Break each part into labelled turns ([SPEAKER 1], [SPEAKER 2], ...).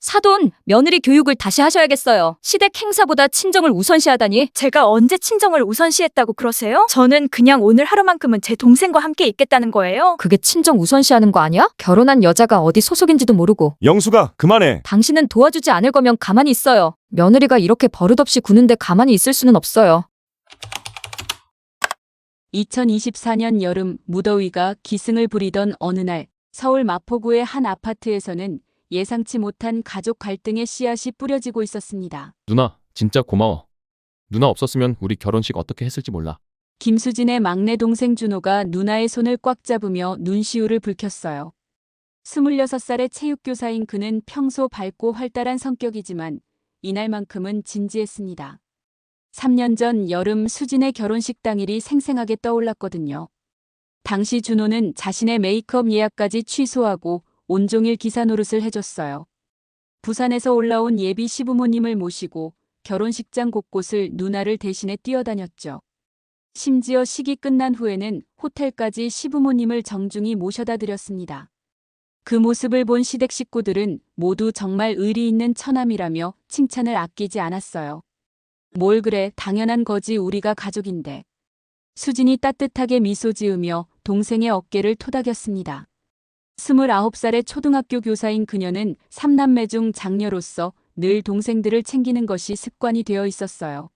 [SPEAKER 1] 사돈, 며느리 교육을 다시 하셔야겠어요. 시댁 행사보다 친정을 우선시하다니.
[SPEAKER 2] 제가 언제 친정을 우선시했다고 그러세요? 저는 그냥 오늘 하루만큼은 제 동생과 함께 있겠다는 거예요.
[SPEAKER 1] 그게 친정 우선시하는 거 아니야? 결혼한 여자가 어디 소속인지도 모르고.
[SPEAKER 3] 영수가 그만해.
[SPEAKER 1] 당신은 도와주지 않을 거면 가만히 있어요. 며느리가 이렇게 버릇없이 구는데 가만히 있을 수는 없어요.
[SPEAKER 4] 2024년 여름 무더위가 기승을 부리던 어느 날 서울 마포구의 한 아파트에서는 예상치 못한 가족 갈등의 씨앗이 뿌려지고 있었습니다.
[SPEAKER 5] 누나, 진짜 고마워. 누나 없었으면 우리 결혼식 어떻게 했을지 몰라.
[SPEAKER 4] 김수진의 막내 동생 준호가 누나의 손을 꽉 잡으며 눈시울을 붉혔어요. 26살의 체육교사인 그는 평소 밝고 활달한 성격이지만 이날만큼은 진지했습니다. 3년 전 여름 수진의 결혼식 당일이 생생하게 떠올랐거든요. 당시 준호는 자신의 메이크업 예약까지 취소하고 온종일 기사 노릇을 해줬어요. 부산에서 올라온 예비 시부모님을 모시고 결혼식장 곳곳을 누나를 대신해 뛰어다녔죠. 심지어 식이 끝난 후에는 호텔까지 시부모님을 정중히 모셔다 드렸습니다. 그 모습을 본 시댁 식구들은 모두 정말 의리 있는 처남이라며 칭찬을 아끼지 않았어요. 뭘 그래, 당연한 거지, 우리가 가족인데. 수진이 따뜻하게 미소 지으며 동생의 어깨를 토닥였습니다. 29살의 초등학교 교사인 그녀는 3남매 중 장녀로서 늘 동생들을 챙기는 것이 습관이 되어 있었어요.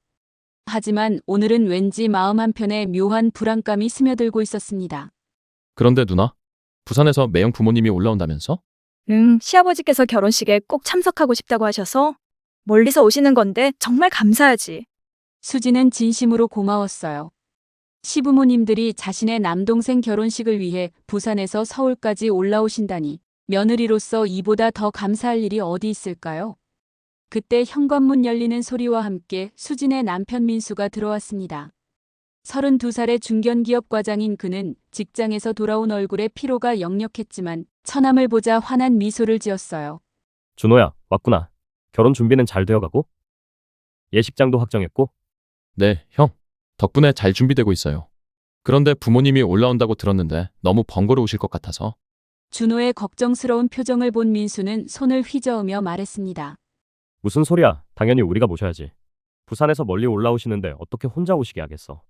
[SPEAKER 4] 하지만 오늘은 왠지 마음 한편에 묘한 불안감이 스며들고 있었습니다.
[SPEAKER 5] 그런데 누나, 부산에서 매형 부모님이 올라온다면서?
[SPEAKER 2] 시아버지께서 결혼식에 꼭 참석하고 싶다고 하셔서 멀리서 오시는 건데 정말 감사하지.
[SPEAKER 4] 수지는 진심으로 고마웠어요. 시부모님들이 자신의 남동생 결혼식을 위해 부산에서 서울까지 올라오신다니 며느리로서 이보다 더 감사할 일이 어디 있을까요? 그때 현관문 열리는 소리와 함께 수진의 남편 민수가 들어왔습니다. 32살의 중견기업 과장인 그는 직장에서 돌아온 얼굴에 피로가 역력했지만 처남을 보자 환한 미소를 지었어요.
[SPEAKER 6] 준호야, 왔구나. 결혼 준비는 잘 되어가고? 예식장도 확정했고?
[SPEAKER 5] 네, 형. 덕분에 잘 준비되고 있어요. 그런데 부모님이 올라온다고 들었는데 너무 번거로우실 것 같아서.
[SPEAKER 4] 준호의 걱정스러운 표정을 본 민수는 손을 휘저으며 말했습니다.
[SPEAKER 6] 무슨 소리야? 당연히 우리가 모셔야지. 부산에서 멀리 올라오시는데 어떻게 혼자 오시게 하겠어?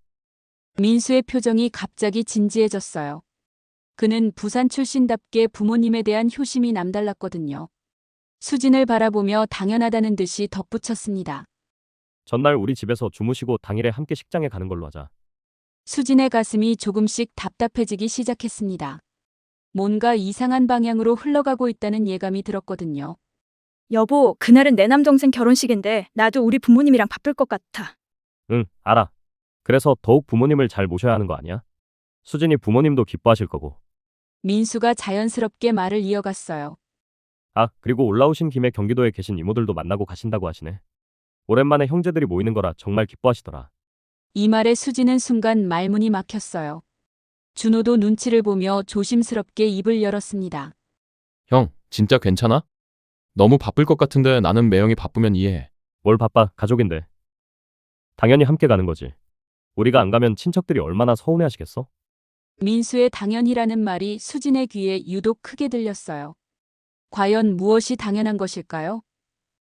[SPEAKER 4] 민수의 표정이 갑자기 진지해졌어요. 그는 부산 출신답게 부모님에 대한 효심이 남달랐거든요. 수진을 바라보며 당연하다는 듯이 덧붙였습니다.
[SPEAKER 6] 전날 우리 집에서 주무시고 당일에 함께 식장에 가는 걸로 하자.
[SPEAKER 4] 수진의 가슴이 조금씩 답답해지기 시작했습니다. 뭔가 이상한 방향으로 흘러가고 있다는 예감이 들었거든요.
[SPEAKER 2] 여보, 그날은 내 남동생 결혼식인데 나도 우리 부모님이랑 바쁠 것 같아.
[SPEAKER 6] 응, 알아. 그래서 더욱 부모님을 잘 모셔야 하는 거 아니야? 수진이 부모님도 기뻐하실 거고.
[SPEAKER 4] 민수가 자연스럽게 말을 이어갔어요.
[SPEAKER 6] 아, 그리고 올라오신 김에 경기도에 계신 이모들도 만나고 가신다고 하시네. 오랜만에 형제들이 모이는 거라 정말 기뻐하시더라.
[SPEAKER 4] 이 말에 수지는 순간 말문이 막혔어요. 준호도 눈치를 보며 조심스럽게 입을 열었습니다.
[SPEAKER 5] 형, 진짜 괜찮아? 너무 바쁠 것 같은데 나는 매형이 바쁘면 이해해.
[SPEAKER 6] 뭘 바빠, 가족인데. 당연히 함께 가는 거지. 우리가 안 가면 친척들이 얼마나 서운해 하시겠어?
[SPEAKER 4] 민수의 당연히라는 말이 수진의 귀에 유독 크게 들렸어요. 과연 무엇이 당연한 것일까요?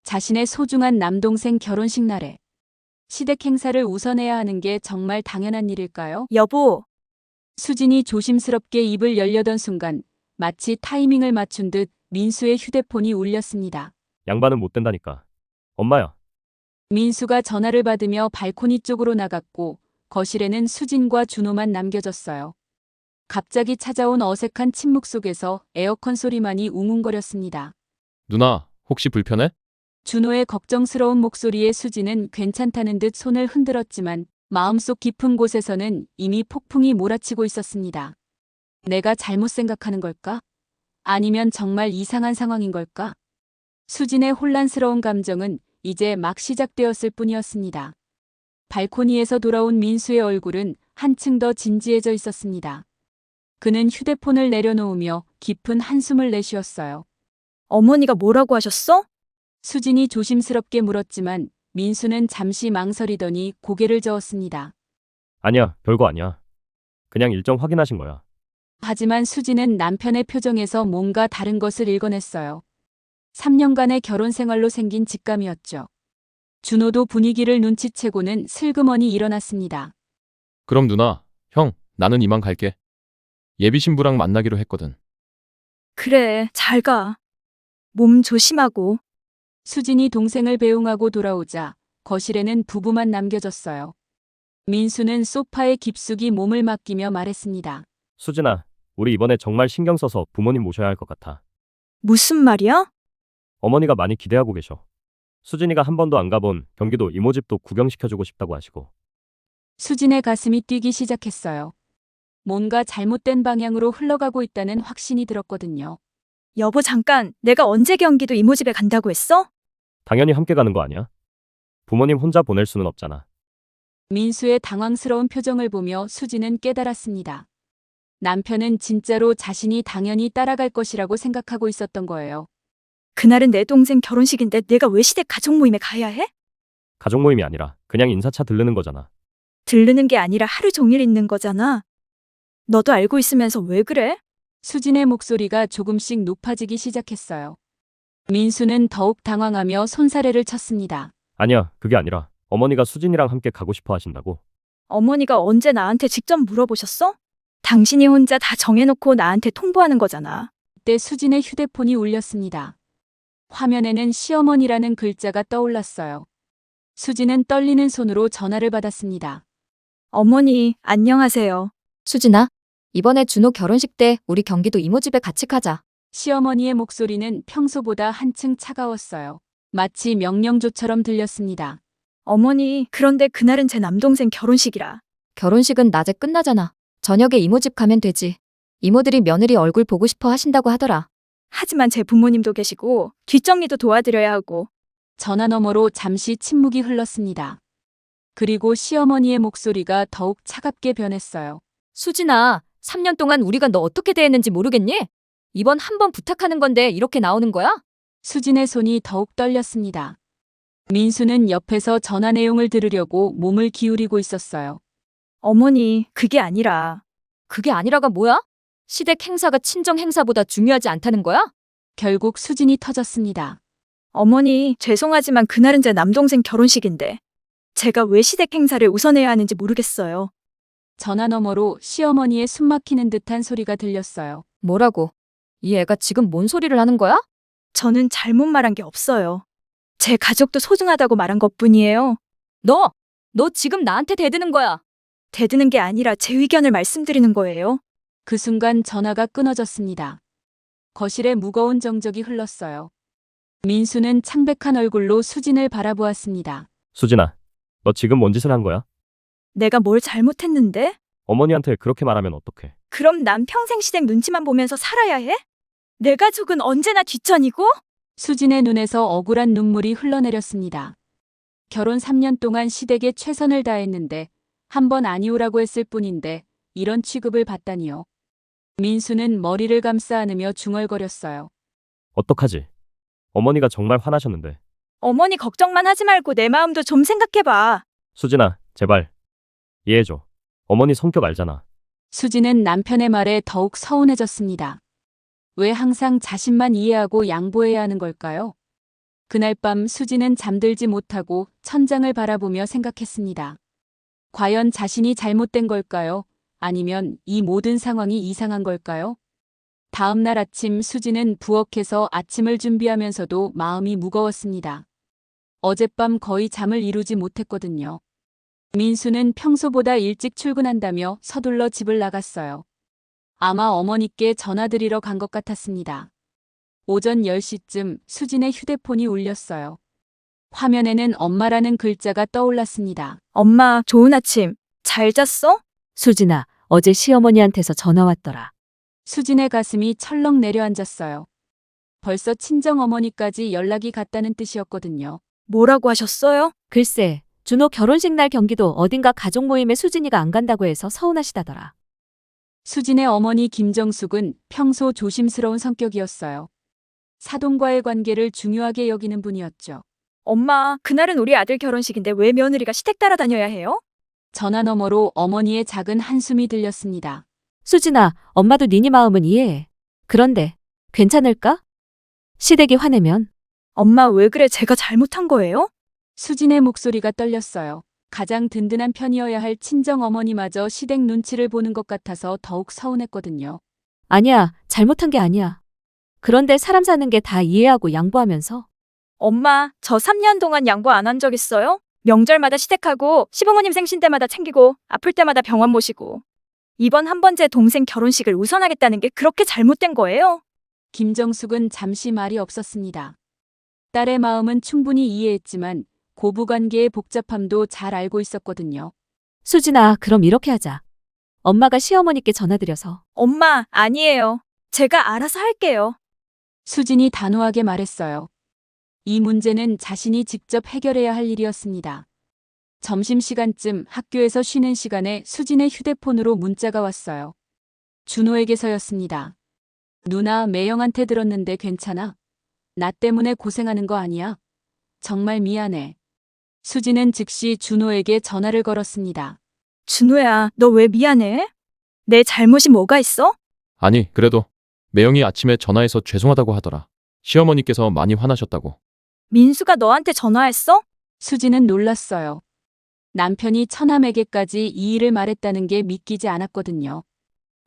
[SPEAKER 4] 자신의 소중한 남동생 결혼식 날에 시댁 행사를 우선해야 하는 게 정말 당연한 일일까요?
[SPEAKER 2] 여보,
[SPEAKER 4] 수진이 조심스럽게 입을 열려던 순간 마치 타이밍을 맞춘 듯 민수의 휴대폰이 울렸습니다.
[SPEAKER 6] 양반은 못 된다니까. 엄마야.
[SPEAKER 4] 민수가 전화를 받으며 발코니 쪽으로 나갔고 거실에는 수진과 준호만 남겨졌어요. 갑자기 찾아온 어색한 침묵 속에서 에어컨 소리만이 웅웅거렸습니다.
[SPEAKER 5] 누나, 혹시 불편해?
[SPEAKER 4] 준호의 걱정스러운 목소리에 수진은 괜찮다는 듯 손을 흔들었지만 마음속 깊은 곳에서는 이미 폭풍이 몰아치고 있었습니다. 내가 잘못 생각하는 걸까? 아니면 정말 이상한 상황인 걸까? 수진의 혼란스러운 감정은 이제 막 시작되었을 뿐이었습니다. 발코니에서 돌아온 민수의 얼굴은 한층 더 진지해져 있었습니다. 그는 휴대폰을 내려놓으며 깊은 한숨을 내쉬었어요.
[SPEAKER 2] 어머니가 뭐라고 하셨어?
[SPEAKER 4] 수진이 조심스럽게 물었지만 민수는 잠시 망설이더니 고개를 저었습니다.
[SPEAKER 6] 아니야, 별거 아니야. 그냥 일정 확인하신 거야.
[SPEAKER 4] 하지만 수진은 남편의 표정에서 뭔가 다른 것을 읽어냈어요. 3년간의 결혼 생활로 생긴 직감이었죠. 준호도 분위기를 눈치채고는 슬그머니 일어났습니다.
[SPEAKER 5] 그럼 누나, 형, 나는 이만 갈게. 예비 신부랑 만나기로 했거든.
[SPEAKER 2] 그래, 잘 가. 몸 조심하고.
[SPEAKER 4] 수진이 동생을 배웅하고 돌아오자 거실에는 부부만 남겨졌어요. 민수는 소파에 깊숙이 몸을 맡기며 말했습니다.
[SPEAKER 6] 수진아, 우리 이번에 정말 신경 써서 부모님 모셔야 할 것 같아.
[SPEAKER 2] 무슨 말이야?
[SPEAKER 6] 어머니가 많이 기대하고 계셔. 수진이가 한 번도 안 가본 경기도 이모집도 구경시켜주고 싶다고 하시고.
[SPEAKER 4] 수진의 가슴이 뛰기 시작했어요. 뭔가 잘못된 방향으로 흘러가고 있다는 확신이 들었거든요.
[SPEAKER 2] 여보, 잠깐. 내가 언제 경기도 이모집에 간다고 했어?
[SPEAKER 6] 당연히 함께 가는 거 아니야? 부모님 혼자 보낼 수는 없잖아.
[SPEAKER 4] 민수의 당황스러운 표정을 보며 수진은 깨달았습니다. 남편은 진짜로 자신이 당연히 따라갈 것이라고 생각하고 있었던 거예요.
[SPEAKER 2] 그날은 내 동생 결혼식인데 내가 왜 시댁 가족 모임에 가야 해?
[SPEAKER 6] 가족 모임이 아니라 그냥 인사차 들르는 거잖아.
[SPEAKER 2] 들르는 게 아니라 하루 종일 있는 거잖아. 너도 알고 있으면서 왜 그래?
[SPEAKER 4] 수진의 목소리가 조금씩 높아지기 시작했어요. 민수는 더욱 당황하며 손사래를 쳤습니다.
[SPEAKER 6] 아니야, 그게 아니라 어머니가 수진이랑 함께 가고 싶어 하신다고.
[SPEAKER 2] 어머니가 언제 나한테 직접 물어보셨어? 당신이 혼자 다 정해놓고 나한테 통보하는 거잖아.
[SPEAKER 4] 그때 수진의 휴대폰이 울렸습니다. 화면에는 시어머니라는 글자가 떠올랐어요. 수진은 떨리는 손으로 전화를 받았습니다.
[SPEAKER 2] 어머니, 안녕하세요.
[SPEAKER 1] 수진아, 이번에 준호 결혼식 때 우리 경기도 이모집에 같이 가자.
[SPEAKER 4] 시어머니의 목소리는 평소보다 한층 차가웠어요. 마치 명령조처럼 들렸습니다.
[SPEAKER 2] 어머니, 그런데 그날은 제 남동생 결혼식이라.
[SPEAKER 1] 결혼식은 낮에 끝나잖아. 저녁에 이모집 가면 되지. 이모들이 며느리 얼굴 보고 싶어 하신다고 하더라.
[SPEAKER 2] 하지만 제 부모님도 계시고 뒷정리도 도와드려야 하고.
[SPEAKER 4] 전화 너머로 잠시 침묵이 흘렀습니다. 그리고 시어머니의 목소리가 더욱 차갑게 변했어요.
[SPEAKER 1] 수진아, 3년 동안 우리가 너 어떻게 대했는지 모르겠니? 이번 한 번 부탁하는 건데 이렇게 나오는 거야?
[SPEAKER 4] 수진의 손이 더욱 떨렸습니다. 민수는 옆에서 전화 내용을 들으려고 몸을 기울이고 있었어요.
[SPEAKER 2] 어머니, 그게 아니라.
[SPEAKER 1] 그게 아니라가 뭐야? 시댁 행사가 친정 행사보다 중요하지 않다는 거야?
[SPEAKER 4] 결국 수진이 터졌습니다.
[SPEAKER 2] 어머니, 죄송하지만 그날은 제 남동생 결혼식인데 제가 왜 시댁 행사를 우선해야 하는지 모르겠어요.
[SPEAKER 4] 전화 너머로 시어머니의 숨막히는 듯한 소리가 들렸어요.
[SPEAKER 1] 뭐라고? 이 애가 지금 뭔 소리를 하는 거야?
[SPEAKER 2] 저는 잘못 말한 게 없어요. 제 가족도 소중하다고 말한 것뿐이에요.
[SPEAKER 1] 너 지금 나한테 대드는 거야.
[SPEAKER 2] 대드는 게 아니라 제 의견을 말씀드리는 거예요.
[SPEAKER 4] 그 순간 전화가 끊어졌습니다. 거실에 무거운 정적이 흘렀어요. 민수는 창백한 얼굴로 수진을 바라보았습니다.
[SPEAKER 6] 수진아, 너 지금 뭔 짓을 한 거야?
[SPEAKER 2] 내가 뭘 잘못했는데?
[SPEAKER 6] 어머니한테 그렇게 말하면 어떡해?
[SPEAKER 2] 그럼 난 평생 시댁 눈치만 보면서 살아야 해? 내 가족은 언제나 뒷전이고?
[SPEAKER 4] 수진의 눈에서 억울한 눈물이 흘러내렸습니다. 결혼 3년 동안 시댁에 최선을 다했는데 한 번 아니오라고 했을 뿐인데 이런 취급을 받다니요. 민수는 머리를 감싸 안으며 중얼거렸어요.
[SPEAKER 6] 어떡하지? 어머니가 정말 화나셨는데.
[SPEAKER 2] 어머니 걱정만 하지 말고 내 마음도 좀 생각해봐.
[SPEAKER 6] 수진아, 제발 이해해줘. 어머니 성격 알잖아.
[SPEAKER 4] 수진은 남편의 말에 더욱 서운해졌습니다. 왜 항상 자신만 이해하고 양보해야 하는 걸까요? 그날 밤 수진은 잠들지 못하고 천장을 바라보며 생각했습니다. 과연 자신이 잘못된 걸까요? 아니면 이 모든 상황이 이상한 걸까요? 다음 날 아침 수진은 부엌에서 아침을 준비하면서도 마음이 무거웠습니다. 어젯밤 거의 잠을 이루지 못했거든요. 민수는 평소보다 일찍 출근한다며 서둘러 집을 나갔어요. 아마 어머니께 전화드리러 간 것 같았습니다. 오전 10시쯤 수진의 휴대폰이 울렸어요. 화면에는 엄마라는 글자가 떠올랐습니다.
[SPEAKER 2] 엄마, 좋은 아침. 잘 잤어?
[SPEAKER 3] 수진아, 어제 시어머니한테서 전화 왔더라.
[SPEAKER 4] 수진의 가슴이 철렁 내려앉았어요. 벌써 친정어머니까지 연락이 갔다는 뜻이었거든요.
[SPEAKER 2] 뭐라고 하셨어요?
[SPEAKER 3] 글쎄, 준호 결혼식 날 경기도 어딘가 가족 모임에 수진이가 안 간다고 해서 서운하시다더라.
[SPEAKER 4] 수진의 어머니 김정숙은 평소 조심스러운 성격이었어요. 사돈과의 관계를 중요하게 여기는 분이었죠.
[SPEAKER 2] 엄마, 그날은 우리 아들 결혼식인데 왜 며느리가 시댁 따라다녀야 해요?
[SPEAKER 4] 전화 너머로 어머니의 작은 한숨이 들렸습니다.
[SPEAKER 3] 수진아, 엄마도 니네 마음은 이해해. 그런데 괜찮을까? 시댁이 화내면
[SPEAKER 2] 엄마 왜 그래? 제가 잘못한 거예요?
[SPEAKER 4] 수진의 목소리가 떨렸어요. 가장 든든한 편이어야 할 친정 어머니마저 시댁 눈치를 보는 것 같아서 더욱 서운했거든요.
[SPEAKER 3] 아니야, 잘못한 게 아니야. 그런데 사람 사는 게 다 이해하고 양보하면서
[SPEAKER 2] 엄마, 저 3년 동안 양보 안 한 적 있어요? 명절마다 시댁하고 시부모님 생신 때마다 챙기고 아플 때마다 병원 모시고 이번 한 번 제 동생 결혼식을 우선하겠다는 게 그렇게 잘못된 거예요?
[SPEAKER 4] 김정숙은 잠시 말이 없었습니다. 딸의 마음은 충분히 이해했지만 고부관계의 복잡함도 잘 알고 있었거든요.
[SPEAKER 3] 수진아, 그럼 이렇게 하자. 엄마가 시어머니께 전화드려서
[SPEAKER 2] 엄마, 아니에요. 제가 알아서 할게요.
[SPEAKER 4] 수진이 단호하게 말했어요. 이 문제는 자신이 직접 해결해야 할 일이었습니다. 점심시간쯤 학교에서 쉬는 시간에 수진의 휴대폰으로 문자가 왔어요. 준호에게서였습니다. 누나, 매영한테 들었는데 괜찮아? 나 때문에 고생하는 거 아니야? 정말 미안해. 수진은 즉시 준호에게 전화를 걸었습니다.
[SPEAKER 2] 준호야, 너 왜 미안해? 내 잘못이 뭐가 있어?
[SPEAKER 5] 아니, 그래도 매영이 아침에 전화해서 죄송하다고 하더라. 시어머니께서 많이 화나셨다고.
[SPEAKER 2] 민수가 너한테 전화했어?
[SPEAKER 4] 수진은 놀랐어요. 남편이 처남에게까지 이 일을 말했다는 게 믿기지 않았거든요.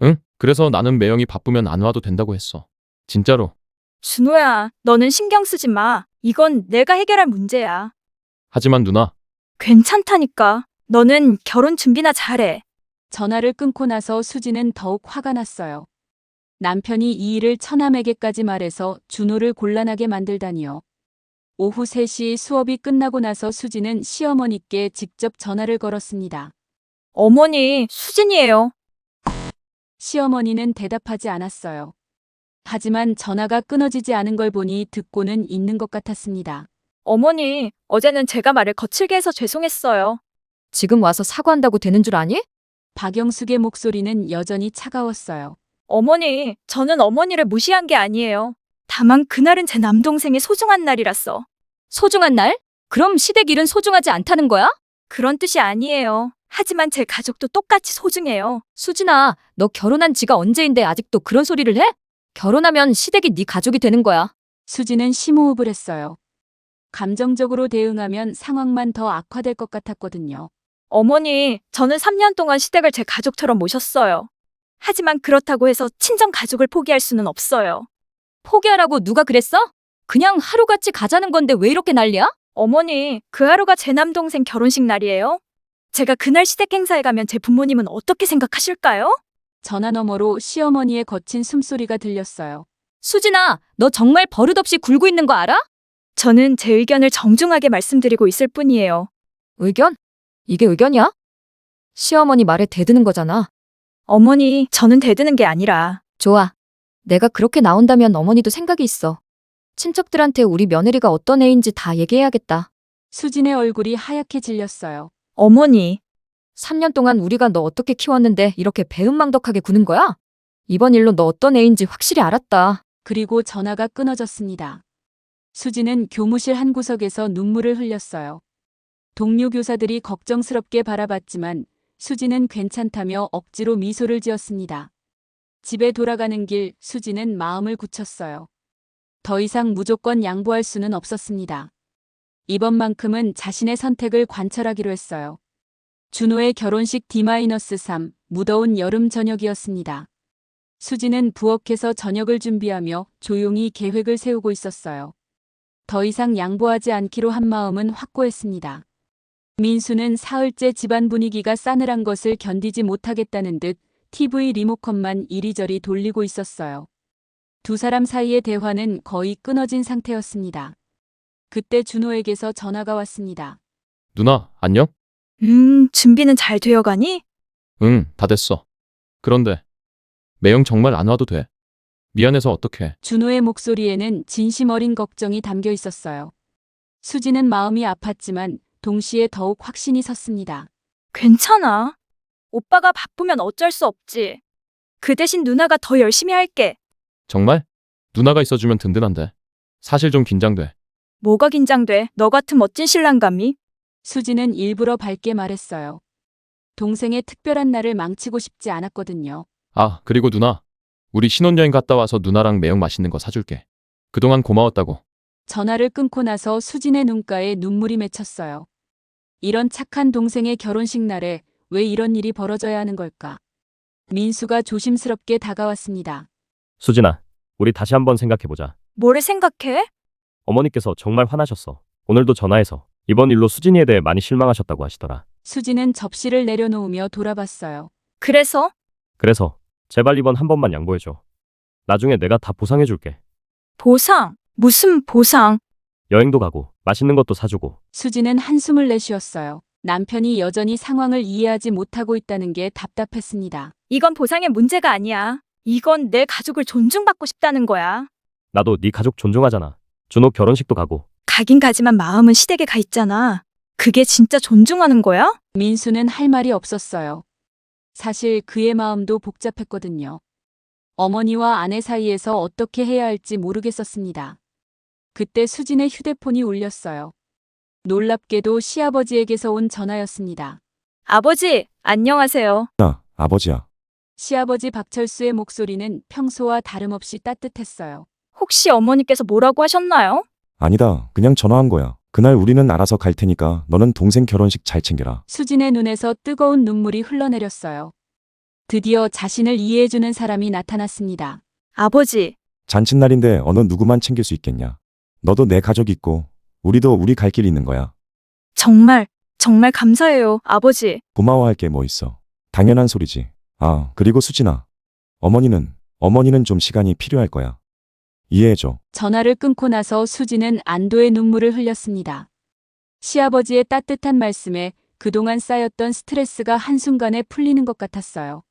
[SPEAKER 5] 응? 그래서 나는 매영이 바쁘면 안 와도 된다고 했어. 진짜로.
[SPEAKER 2] 준호야, 너는 신경 쓰지 마. 이건 내가 해결할 문제야.
[SPEAKER 5] 하지만 누나,
[SPEAKER 2] 괜찮다니까. 너는 결혼 준비나 잘해.
[SPEAKER 4] 전화를 끊고 나서 수진은 더욱 화가 났어요. 남편이 이 일을 처남에게까지 말해서 준호를 곤란하게 만들다니요. 오후 3시 수업이 끝나고 나서 수진은 시어머니께 직접 전화를 걸었습니다.
[SPEAKER 2] 어머니, 수진이에요.
[SPEAKER 4] 시어머니는 대답하지 않았어요. 하지만 전화가 끊어지지 않은 걸 보니 듣고는 있는 것 같았습니다.
[SPEAKER 2] 어머니, 어제는 제가 말을 거칠게 해서 죄송했어요.
[SPEAKER 1] 지금 와서 사과한다고 되는 줄 아니?
[SPEAKER 4] 박영숙의 목소리는 여전히 차가웠어요.
[SPEAKER 2] 어머니, 저는 어머니를 무시한 게 아니에요. 다만 그날은 제 남동생의 소중한 날이라서.
[SPEAKER 1] 소중한 날? 그럼 시댁 일은 소중하지 않다는 거야?
[SPEAKER 2] 그런 뜻이 아니에요. 하지만 제 가족도 똑같이 소중해요.
[SPEAKER 1] 수진아, 너 결혼한 지가 언제인데 아직도 그런 소리를 해? 결혼하면 시댁이 네 가족이 되는 거야.
[SPEAKER 4] 수진은 심호흡을 했어요. 감정적으로 대응하면 상황만 더 악화될 것 같았거든요.
[SPEAKER 2] 어머니, 저는 3년 동안 시댁을 제 가족처럼 모셨어요. 하지만 그렇다고 해서 친정 가족을 포기할 수는 없어요.
[SPEAKER 1] 포기하라고 누가 그랬어? 그냥 하루같이 가자는 건데 왜 이렇게 난리야?
[SPEAKER 2] 어머니, 그 하루가 제 남동생 결혼식 날이에요. 제가 그날 시댁 행사에 가면 제 부모님은 어떻게 생각하실까요?
[SPEAKER 4] 전화 너머로 시어머니의 거친 숨소리가 들렸어요.
[SPEAKER 1] 수진아, 너 정말 버릇없이 굴고 있는 거 알아?
[SPEAKER 2] 저는 제 의견을 정중하게 말씀드리고 있을 뿐이에요.
[SPEAKER 1] 의견? 이게 의견이야? 시어머니 말에 대드는 거잖아.
[SPEAKER 2] 어머니, 저는 대드는 게 아니라
[SPEAKER 1] 좋아. 내가 그렇게 나온다면 어머니도 생각이 있어. 친척들한테 우리 며느리가 어떤 애인지 다 얘기해야겠다.
[SPEAKER 4] 수진의 얼굴이 하얗게 질렸어요.
[SPEAKER 2] 어머니,
[SPEAKER 1] 3년 동안 우리가 너 어떻게 키웠는데 이렇게 배은망덕하게 구는 거야? 이번 일로 너 어떤 애인지 확실히 알았다.
[SPEAKER 4] 그리고 전화가 끊어졌습니다. 수진은 교무실 한 구석에서 눈물을 흘렸어요. 동료 교사들이 걱정스럽게 바라봤지만 수진은 괜찮다며 억지로 미소를 지었습니다. 집에 돌아가는 길 수진은 마음을 굳혔어요. 더 이상 무조건 양보할 수는 없었습니다. 이번만큼은 자신의 선택을 관철하기로 했어요. 준호의 결혼식 D-3 무더운 여름 저녁이었습니다. 수진은 부엌에서 저녁을 준비하며 조용히 계획을 세우고 있었어요. 더 이상 양보하지 않기로 한 마음은 확고했습니다. 민수는 사흘째 집안 분위기가 싸늘한 것을 견디지 못하겠다는 듯 TV 리모컨만 이리저리 돌리고 있었어요. 두 사람 사이의 대화는 거의 끊어진 상태였습니다. 그때 준호에게서 전화가 왔습니다.
[SPEAKER 5] 누나, 안녕?
[SPEAKER 2] 준비는 잘 되어가니?
[SPEAKER 5] 응, 다 됐어. 그런데 매영 정말 안 와도 돼. 미안해서 어떡해.
[SPEAKER 4] 준호의 목소리에는 진심 어린 걱정이 담겨 있었어요. 수지는 마음이 아팠지만 동시에 더욱 확신이 섰습니다.
[SPEAKER 2] 괜찮아. 오빠가 바쁘면 어쩔 수 없지. 그 대신 누나가 더 열심히 할게.
[SPEAKER 5] 정말? 누나가 있어주면 든든한데. 사실 좀 긴장돼.
[SPEAKER 2] 뭐가 긴장돼? 너 같은 멋진 신랑감이?
[SPEAKER 4] 수지는 일부러 밝게 말했어요. 동생의 특별한 날을 망치고 싶지 않았거든요.
[SPEAKER 5] 아, 그리고 누나. 우리 신혼여행 갔다 와서 누나랑 매영 맛있는 거 사줄게. 그동안 고마웠다고.
[SPEAKER 4] 전화를 끊고 나서 수진의 눈가에 눈물이 맺혔어요. 이런 착한 동생의 결혼식 날에 왜 이런 일이 벌어져야 하는 걸까? 민수가 조심스럽게 다가왔습니다.
[SPEAKER 6] 수진아, 우리 다시 한번 생각해보자.
[SPEAKER 2] 뭐를 생각해?
[SPEAKER 6] 어머니께서 정말 화나셨어. 오늘도 전화해서 이번 일로 수진이에 대해 많이 실망하셨다고 하시더라.
[SPEAKER 4] 수진은 접시를 내려놓으며 돌아봤어요.
[SPEAKER 2] 그래서?
[SPEAKER 6] 그래서 제발 이번 한 번만 양보해줘. 나중에 내가 다 보상해줄게.
[SPEAKER 2] 보상? 무슨 보상?
[SPEAKER 6] 여행도 가고 맛있는 것도 사주고.
[SPEAKER 4] 수진은 한숨을 내쉬었어요. 남편이 여전히 상황을 이해하지 못하고 있다는 게 답답했습니다.
[SPEAKER 2] 이건 보상의 문제가 아니야. 이건 내 가족을 존중받고 싶다는 거야.
[SPEAKER 6] 나도 네 가족 존중하잖아. 준호 결혼식도 가고.
[SPEAKER 2] 가긴 가지만 마음은 시댁에 가 있잖아. 그게 진짜 존중하는 거야?
[SPEAKER 4] 민수는 할 말이 없었어요. 사실 그의 마음도 복잡했거든요. 어머니와 아내 사이에서 어떻게 해야 할지 모르겠었습니다. 그때 수진의 휴대폰이 울렸어요. 놀랍게도 시아버지에게서 온 전화였습니다.
[SPEAKER 2] 아버지, 안녕하세요.
[SPEAKER 7] 아버지야.
[SPEAKER 4] 시아버지 박철수의 목소리는 평소와 다름없이 따뜻했어요.
[SPEAKER 2] 혹시 어머니께서 뭐라고 하셨나요?
[SPEAKER 7] 아니다. 그냥 전화한 거야. 그날 우리는 알아서 갈 테니까 너는 동생 결혼식 잘 챙겨라.
[SPEAKER 4] 수진의 눈에서 뜨거운 눈물이 흘러내렸어요. 드디어 자신을 이해해주는 사람이 나타났습니다.
[SPEAKER 2] 아버지,
[SPEAKER 7] 잔칫날인데 어느 누구만 챙길 수 있겠냐. 너도 내 가족 있고 우리도 우리 갈 길 있는 거야.
[SPEAKER 2] 정말 감사해요, 아버지.
[SPEAKER 7] 고마워할 게 뭐 있어. 당연한 소리지. 아, 그리고 수진아. 어머니는 좀 시간이 필요할 거야. 이해해줘.
[SPEAKER 4] 전화를 끊고 나서 수진은 안도의 눈물을 흘렸습니다. 시아버지의 따뜻한 말씀에 그동안 쌓였던 스트레스가 한순간에 풀리는 것 같았어요.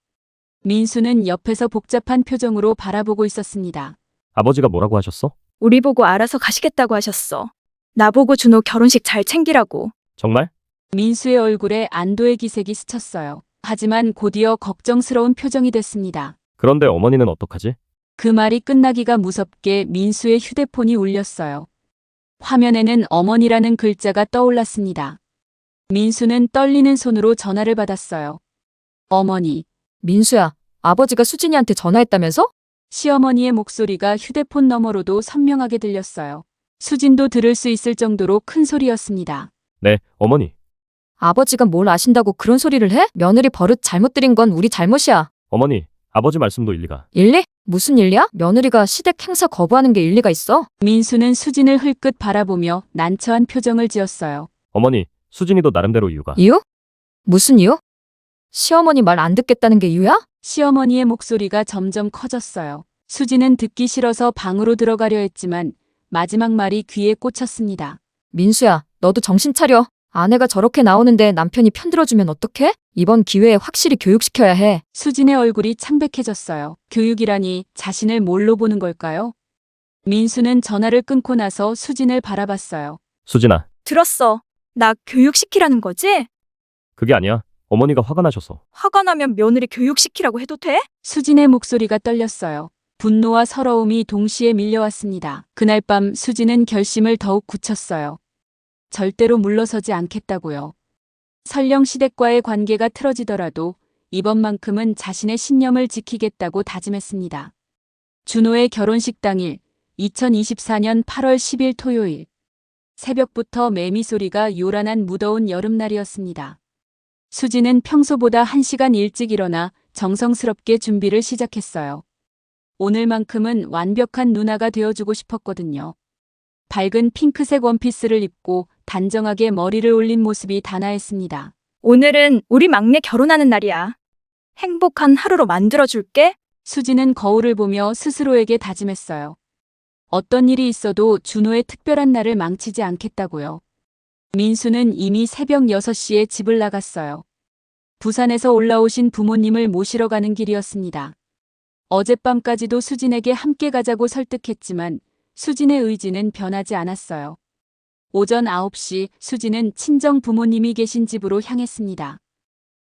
[SPEAKER 4] 민수는 옆에서 복잡한 표정으로 바라보고 있었습니다.
[SPEAKER 6] 아버지가 뭐라고 하셨어?
[SPEAKER 2] 우리 보고 알아서 가시겠다고 하셨어. 나보고 준호 결혼식 잘 챙기라고.
[SPEAKER 6] 정말?
[SPEAKER 4] 민수의 얼굴에 안도의 기색이 스쳤어요. 하지만 곧이어 걱정스러운 표정이 됐습니다.
[SPEAKER 6] 그런데 어머니는 어떡하지?
[SPEAKER 4] 그 말이 끝나기가 무섭게 민수의 휴대폰이 울렸어요. 화면에는 어머니라는 글자가 떠올랐습니다. 민수는 떨리는 손으로 전화를 받았어요. 어머니,
[SPEAKER 1] 민수야, 아버지가 수진이한테 전화했다면서?
[SPEAKER 4] 시어머니의 목소리가 휴대폰 너머로도 선명하게 들렸어요. 수진도 들을 수 있을 정도로 큰 소리였습니다.
[SPEAKER 6] 네, 어머니.
[SPEAKER 1] 아버지가 뭘 아신다고 그런 소리를 해? 며느리 버릇 잘못 들인 건 우리 잘못이야.
[SPEAKER 6] 어머니, 아버지 말씀도 일리가.
[SPEAKER 1] 일리? 무슨 일리야? 며느리가 시댁 행사 거부하는 게 일리가 있어?
[SPEAKER 4] 민수는 수진을 흘끗 바라보며 난처한 표정을 지었어요.
[SPEAKER 6] 어머니, 수진이도 나름대로 이유가.
[SPEAKER 1] 이유? 무슨 이유? 시어머니 말 안 듣겠다는 게 이유야?
[SPEAKER 4] 시어머니의 목소리가 점점 커졌어요. 수진은 듣기 싫어서 방으로 들어가려 했지만 마지막 말이 귀에 꽂혔습니다.
[SPEAKER 1] 민수야, 너도 정신 차려. 아내가 저렇게 나오는데 남편이 편들어주면 어떡해? 이번 기회에 확실히 교육시켜야 해.
[SPEAKER 4] 수진의 얼굴이 창백해졌어요. 교육이라니 자신을 뭘로 보는 걸까요? 민수는 전화를 끊고 나서 수진을 바라봤어요.
[SPEAKER 6] 수진아,
[SPEAKER 2] 들었어. 나 교육시키라는 거지?
[SPEAKER 6] 그게 아니야. 어머니가 화가 나셔서.
[SPEAKER 2] 화가 나면 며느리 교육시키라고 해도 돼?
[SPEAKER 4] 수진의 목소리가 떨렸어요. 분노와 서러움이 동시에 밀려왔습니다. 그날 밤 수진은 결심을 더욱 굳혔어요. 절대로 물러서지 않겠다고요. 설령 시댁과의 관계가 틀어지더라도 이번만큼은 자신의 신념을 지키겠다고 다짐했습니다. 준호의 결혼식 당일 2024년 8월 10일 토요일 새벽부터 매미 소리가 요란한 무더운 여름날이었습니다. 수진은 평소보다 1시간 일찍 일어나 정성스럽게 준비를 시작했어요. 오늘만큼은 완벽한 누나가 되어주고 싶었거든요. 밝은 핑크색 원피스를 입고 단정하게 머리를 올린 모습이 단아했습니다.
[SPEAKER 2] 오늘은 우리 막내 결혼하는 날이야. 행복한 하루로 만들어줄게.
[SPEAKER 4] 수진은 거울을 보며 스스로에게 다짐했어요. 어떤 일이 있어도 준호의 특별한 날을 망치지 않겠다고요. 민수는 이미 새벽 6시에 집을 나갔어요. 부산에서 올라오신 부모님을 모시러 가는 길이었습니다. 어젯밤까지도 수진에게 함께 가자고 설득했지만 수진의 의지는 변하지 않았어요. 오전 9시 수진은 친정 부모님이 계신 집으로 향했습니다.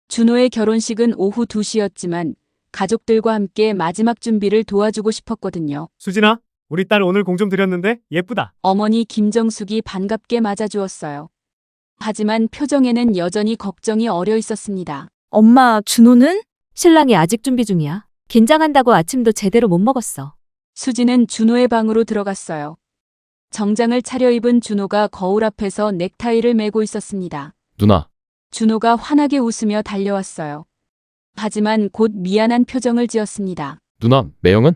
[SPEAKER 4] 준호의 결혼식은 오후 2시였지만 가족들과 함께 마지막 준비를 도와주고 싶었거든요.
[SPEAKER 8] 수진아, 우리 딸 오늘 공 좀 드렸는데 예쁘다.
[SPEAKER 4] 어머니 김정숙이 반갑게 맞아주었어요. 하지만 표정에는 여전히 걱정이 어려 있었습니다.
[SPEAKER 2] 엄마, 준호는?
[SPEAKER 3] 신랑이 아직 준비 중이야. 긴장한다고 아침도 제대로 못 먹었어.
[SPEAKER 4] 수지는 준호의 방으로 들어갔어요. 정장을 차려입은 준호가 거울 앞에서 넥타이를 매고 있었습니다.
[SPEAKER 5] 누나,
[SPEAKER 4] 준호가 환하게 웃으며 달려왔어요. 하지만 곧 미안한 표정을 지었습니다.
[SPEAKER 5] 누나, 매형은?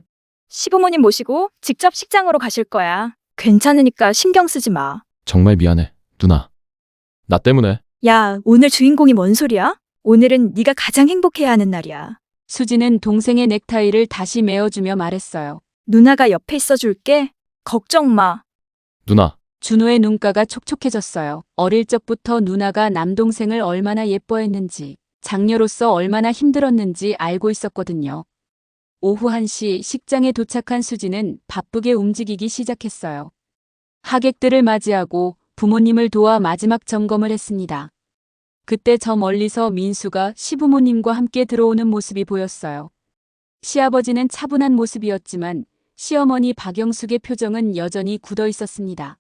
[SPEAKER 2] 시부모님 모시고 직접 식장으로 가실 거야. 괜찮으니까 신경 쓰지 마.
[SPEAKER 5] 정말 미안해, 누나. 나 때문에.
[SPEAKER 2] 야, 오늘 주인공이 뭔 소리야? 오늘은 네가 가장 행복해야 하는 날이야.
[SPEAKER 4] 수지는 동생의 넥타이를 다시 메어주며 말했어요.
[SPEAKER 2] 누나가 옆에 있어줄게. 걱정 마.
[SPEAKER 5] 누나,
[SPEAKER 4] 준호의 눈가가 촉촉해졌어요. 어릴 적부터 누나가 남동생을 얼마나 예뻐했는지, 장녀로서 얼마나 힘들었는지 알고 있었거든요. 오후 1시 식장에 도착한 수지는 바쁘게 움직이기 시작했어요. 하객들을 맞이하고 부모님을 도와 마지막 점검을 했습니다. 그때 저 멀리서 민수가 시부모님과 함께 들어오는 모습이 보였어요. 시아버지는 차분한 모습이었지만 시어머니 박영숙의 표정은 여전히 굳어 있었습니다.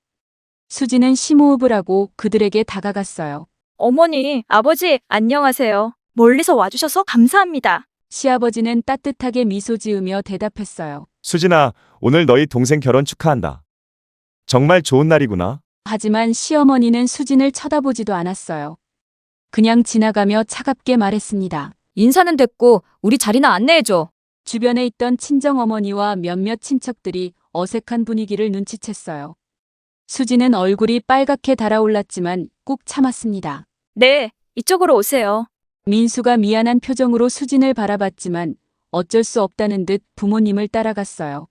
[SPEAKER 4] 수지는 심호흡을 하고 그들에게 다가갔어요.
[SPEAKER 2] 어머니, 아버지, 안녕하세요. 멀리서 와주셔서 감사합니다.
[SPEAKER 4] 시아버지는 따뜻하게 미소 지으며 대답했어요.
[SPEAKER 7] 수진아, 오늘 너희 동생 결혼 축하한다. 정말 좋은 날이구나.
[SPEAKER 4] 하지만 시어머니는 수진을 쳐다보지도 않았어요. 그냥 지나가며 차갑게 말했습니다.
[SPEAKER 1] 인사는 됐고 우리 자리나 안내해줘.
[SPEAKER 4] 주변에 있던 친정어머니와 몇몇 친척들이 어색한 분위기를 눈치챘어요. 수지는 얼굴이 빨갛게 달아올랐지만 꾹 참았습니다.
[SPEAKER 2] 네, 이쪽으로 오세요.
[SPEAKER 4] 민수가 미안한 표정으로 수진을 바라봤지만 어쩔 수 없다는 듯 부모님을 따라갔어요.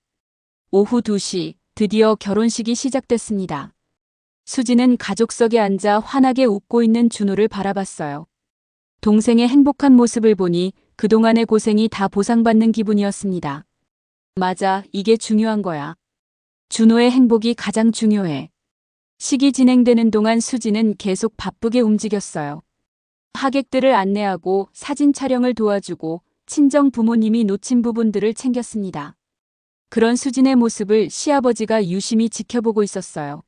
[SPEAKER 4] 오후 2시 드디어 결혼식이 시작됐습니다. 수지는 가족석에 앉아 환하게 웃고 있는 준호를 바라봤어요. 동생의 행복한 모습을 보니 그동안의 고생이 다 보상받는 기분이었습니다. 맞아, 이게 중요한 거야. 준호의 행복이 가장 중요해. 식이 진행되는 동안 수지는 계속 바쁘게 움직였어요. 하객들을 안내하고 사진 촬영을 도와주고 친정 부모님이 놓친 부분들을 챙겼습니다. 그런 수진의 모습을 시아버지가 유심히 지켜보고 있었어요.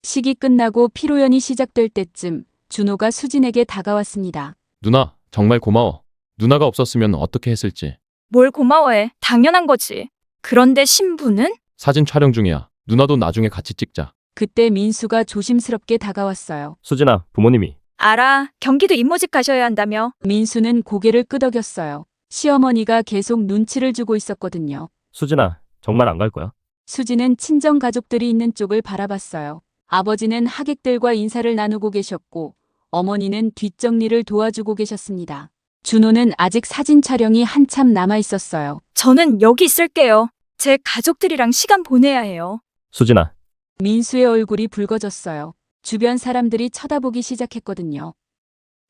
[SPEAKER 4] 식이 끝나고 피로연이 시작될 때쯤 준호가 수진에게 다가왔습니다.
[SPEAKER 5] 누나, 정말 고마워. 누나가 없었으면 어떻게 했을지.
[SPEAKER 2] 뭘 고마워해. 당연한 거지. 그런데 신부는?
[SPEAKER 5] 사진 촬영 중이야. 누나도 나중에 같이 찍자.
[SPEAKER 4] 그때 민수가 조심스럽게 다가왔어요.
[SPEAKER 6] 수진아, 부모님이.
[SPEAKER 2] 알아. 경기도 이모집 가셔야 한다며.
[SPEAKER 4] 민수는 고개를 끄덕였어요. 시어머니가 계속 눈치를 주고 있었거든요.
[SPEAKER 6] 수진아, 정말 안 갈 거야?
[SPEAKER 4] 수지는 친정 가족들이 있는 쪽을 바라봤어요. 아버지는 하객들과 인사를 나누고 계셨고 어머니는 뒷정리를 도와주고 계셨습니다. 준호는 아직 사진 촬영이 한참 남아 있었어요.
[SPEAKER 2] 저는 여기 있을게요. 제 가족들이랑 시간 보내야 해요.
[SPEAKER 6] 수진아,
[SPEAKER 4] 민수의 얼굴이 붉어졌어요. 주변 사람들이 쳐다보기 시작했거든요.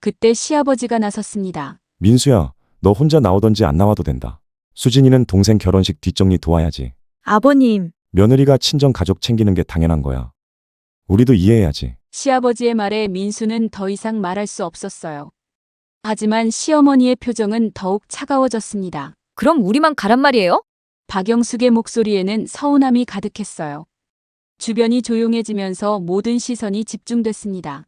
[SPEAKER 4] 그때 시아버지가 나섰습니다.
[SPEAKER 7] 민수야, 너 혼자 나오던지 안 나와도 된다. 수진이는 동생 결혼식 뒷정리 도와야지.
[SPEAKER 2] 아버님,
[SPEAKER 7] 며느리가 친정 가족 챙기는 게 당연한 거야. 우리도 이해해야지.
[SPEAKER 4] 시아버지의 말에 민수는 더 이상 말할 수 없었어요. 하지만 시어머니의 표정은 더욱 차가워졌습니다.
[SPEAKER 1] 그럼 우리만 가란 말이에요?
[SPEAKER 4] 박영숙의 목소리에는 서운함이 가득했어요. 주변이 조용해지면서 모든 시선이 집중됐습니다.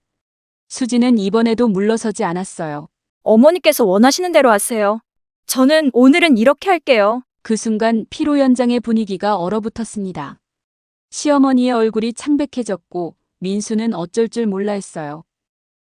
[SPEAKER 4] 수지는 이번에도 물러서지 않았어요.
[SPEAKER 2] 어머니께서 원하시는 대로 하세요. 저는 오늘은 이렇게 할게요.
[SPEAKER 4] 그 순간 피로 연장의 분위기가 얼어붙었습니다. 시어머니의 얼굴이 창백해졌고 민수는 어쩔 줄 몰라 했어요.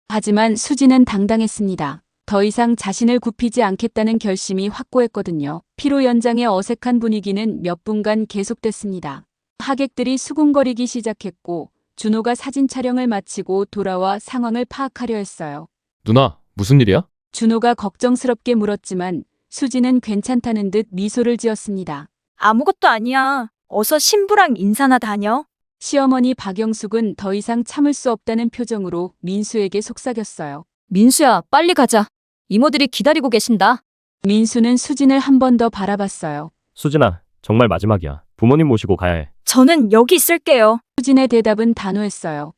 [SPEAKER 4] 하지만 수지는 당당했습니다. 더 이상 자신을 굽히지 않겠다는 결심이 확고했거든요. 피로 연장의 어색한 분위기는 몇 분간 계속됐습니다. 하객들이 수군거리기 시작했고 준호가 사진 촬영을 마치고 돌아와 상황을 파악하려 했어요.
[SPEAKER 5] 누나, 무슨 일이야?
[SPEAKER 4] 준호가 걱정스럽게 물었지만 수지는 괜찮다는 듯 미소를 지었습니다.
[SPEAKER 2] 아무것도 아니야. 어서 신부랑 인사나 다녀.
[SPEAKER 4] 시어머니 박영숙은 더 이상 참을 수 없다는 표정으로 민수에게 속삭였어요.
[SPEAKER 1] 민수야, 빨리 가자. 이모들이 기다리고 계신다.
[SPEAKER 4] 민수는 수진을 한 번 더 바라봤어요.
[SPEAKER 6] 수진아, 정말 마지막이야. 부모님 모시고 가야 해.
[SPEAKER 2] 저는 여기 있을게요.
[SPEAKER 4] 수진의 대답은 단호했어요.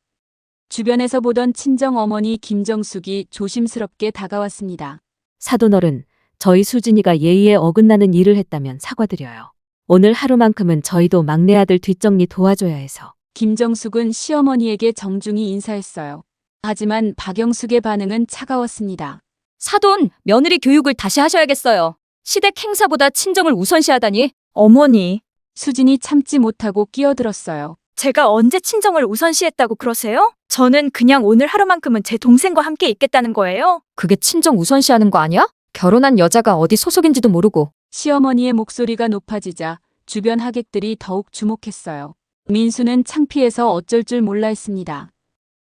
[SPEAKER 4] 주변에서 보던 친정 어머니 김정숙이 조심스럽게 다가왔습니다.
[SPEAKER 3] 사돈어른, 저희 수진이가 예의에 어긋나는 일을 했다면 사과드려요. 오늘 하루만큼은 저희도 막내 아들 뒷정리 도와줘야 해서.
[SPEAKER 4] 김정숙은 시어머니에게 정중히 인사했어요. 하지만 박영숙의 반응은 차가웠습니다.
[SPEAKER 1] 사돈, 며느리 교육을 다시 하셔야겠어요. 시댁 행사보다 친정을 우선시하다니.
[SPEAKER 2] 어머니,
[SPEAKER 4] 수진이 참지 못하고 끼어들었어요.
[SPEAKER 2] 제가 언제 친정을 우선시했다고 그러세요? 저는 그냥 오늘 하루만큼은 제 동생과 함께 있겠다는 거예요.
[SPEAKER 1] 그게 친정 우선시하는 거 아니야? 결혼한 여자가 어디 소속인지도 모르고.
[SPEAKER 4] 시어머니의 목소리가 높아지자 주변 하객들이 더욱 주목했어요. 민수는 창피해서 어쩔 줄 몰라 했습니다.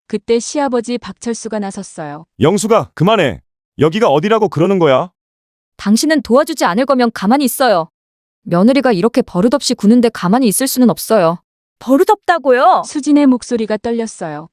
[SPEAKER 4] 그때 시아버지 박철수가 나섰어요.
[SPEAKER 7] 영수가 그만해. 여기가 어디라고 그러는 거야?
[SPEAKER 1] 당신은 도와주지 않을 거면 가만히 있어요. 며느리가 이렇게 버릇없이 구는데 가만히 있을 수는 없어요.
[SPEAKER 2] 버릇없다고요?
[SPEAKER 4] 수진의 목소리가 떨렸어요.